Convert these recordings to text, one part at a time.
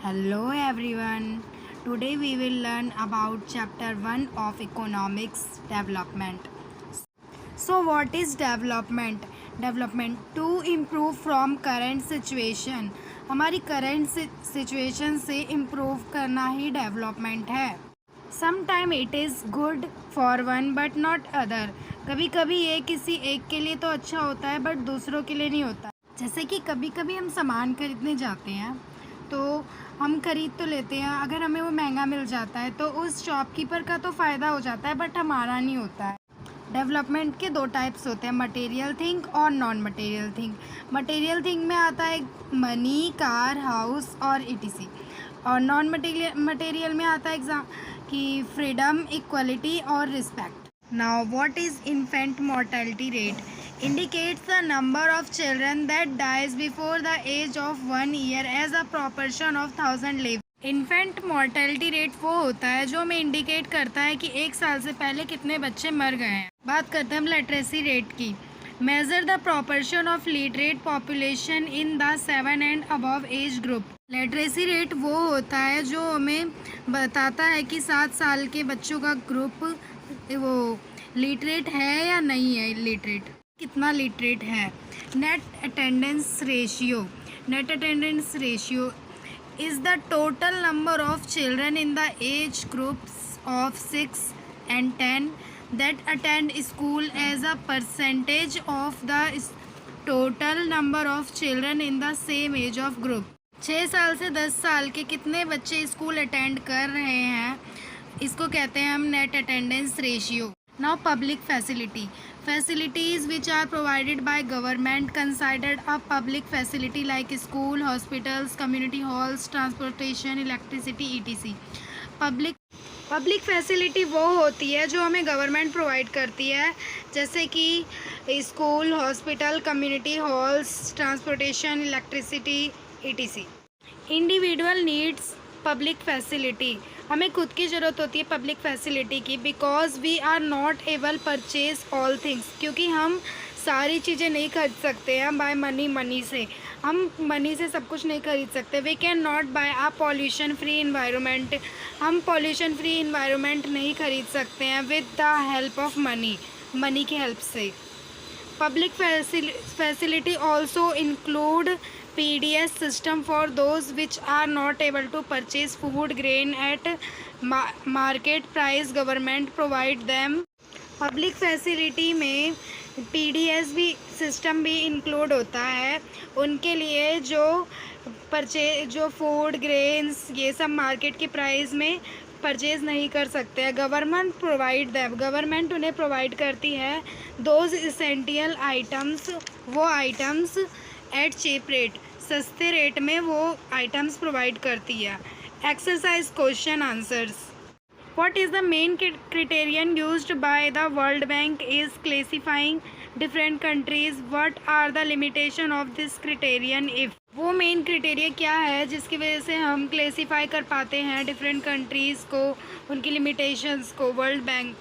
Hello everyone. Today we will learn about chapter 1 of economics development. So what is development? Development to improve from current situation. हमारी current situation से improve करना ही development है. Sometime it is good for one but not other. कभी कभी ये किसी एक के लिए तो अच्छा होता है बट दूसरों के लिए नहीं होता. जैसे कि कभी कभी हम सामान खरीदने जाते हैं तो हम खरीद तो लेते हैं, अगर हमें वो महंगा मिल जाता है तो उस शॉपकीपर का तो फ़ायदा हो जाता है बट हमारा नहीं होता है. डेवलपमेंट के दो टाइप्स होते हैं, मटेरियल थिंग और non material thing. Material thing में आता है मनी, कार, हाउस और ईटीसी. और नॉन मटेरियल में आता है एग्जाम कि फ्रीडम, इक्वलिटी और respect. Now what is infant mortality rate? Indicates the number of children that dies before the age of 1 year as a proportion of 1000 live. Infant mortality rate वो होता है जो हमें इंडिकेट करता है कि 1 साल से पहले कितने बच्चे मर गए हैं. बात करते हैं हम लिटरेसी रेट की. Measure the proportion of literate population in the 7 and above age group. Literacy rate वो होता है जो हमें बताता है कि 7 साल के बच्चों का ग्रुप वो लिटरेट है या नहीं है. लिटरेट कितना लिटरेट है. Net attendance ratio. Net attendance ratio is the total number of children in the age groups of 6 and 10 that attend school as a percentage of the total number of children in the same age of group. 6 साल से 10 साल के कितने बच्चे school attend कर रहे हैं, इसको कहते हैं हम net attendance ratio. Now public facility. Facilities which are provided by government considered a public facility like school, hospitals, community halls, transportation, electricity, etc. Public facility वो होती है जो हमें गवर्नमेंट प्रोवाइड करती है, जैसे कि school, hospital, community halls, transportation, electricity, etc. Individual needs public facility. हमें खुद की ज़रूरत होती है पब्लिक फैसिलिटी की. Because we are not able purchase all things. क्योंकि हम सारी चीज़ें नहीं खरीद सकते हैं बाय मनी से. हम मनी से सब कुछ नहीं खरीद सकते. We can not buy a pollution free environment. हम पॉल्यूशन फ्री इन्वायरमेंट नहीं खरीद सकते हैं with the help of money की हेल्प से. Public facility also include PDS system for those which are not able to purchase food grain at market price. Government provide them. Public facility में PDS भी system भी include होता है उनके लिए जो फूड ग्रेन्स ये सब मार्केट की प्राइस में परचेज़ नहीं कर सकते हैं. Government provide them. गवर्नमेंट उन्हें प्रोवाइड करती है दोज इसेंशियल आइटम्स. वो आइटम्स एट चीप रेट, सस्ते रेट में वो आइटम्स प्रोवाइड करती है. Exercise question answers. What is the main criterion used by the World Bank is classifying different countries. What are the limitation of this criterion if. वो main criteria क्या है जिसकी वजह से हम क्लेसिफाई कर पाते हैं डिफरेंट कंट्रीज़ को, उनकी लिमिटेशंस को. World bank.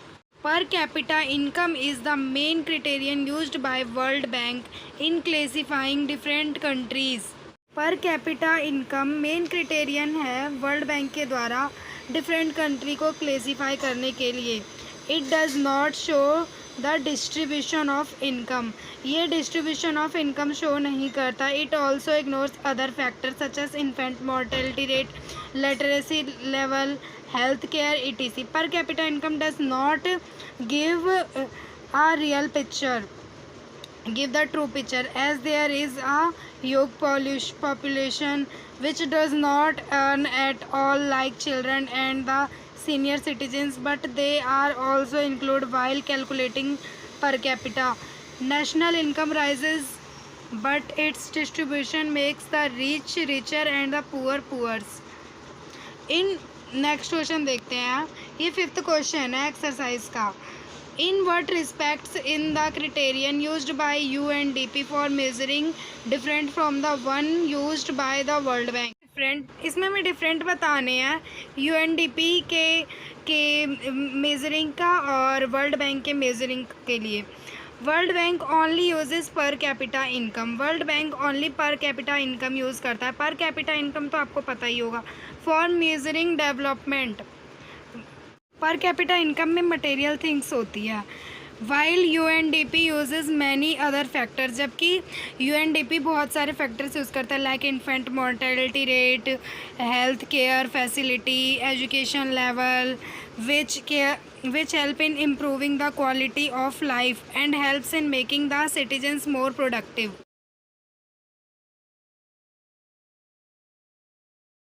Per capita income is the main criterion used by World Bank in classifying different countries. Per capita income main criterion है वर्ल्ड बैंक के द्वारा डिफरेंट कंट्री को क्लेसिफाई करने के लिए. It does not show the distribution of income. ये distribution of income show नहीं करता. It also ignores other factors such as infant mortality rate, literacy level, health care, etc. Per capita income does not give a real picture, give the true picture, as there is a huge population which does not earn at all like children and the senior citizens, but they are also included while calculating per capita. National income rises but its distribution makes the rich richer and the poor poorer. In next question देखते हैं. ये 5th question है exercise का. In what respects in the criterion used bye UNDP for measuring different from the one used by the World bank. Different, इसमें हमें different बताने हैं UNDP के मेजरिंग का और वर्ल्ड बैंक के मेजरिंग के लिए. वर्ल्ड बैंक ओनली यूजेस पर capita income, world bank only पर कैपिटा इनकम यूज़ करता है। पर कैपिटा इनकम तो आपको पता ही होगा, for measuring development. Per capita income में मटेरियल थिंग्स होती है। While UNDP uses many other factors, जबकि UNDP बहुत सारे फैक्टर्स यूज़ करता है, like infant mortality rate, health care facility, education level, which help in improving the quality of life and helps in making the citizens more productive.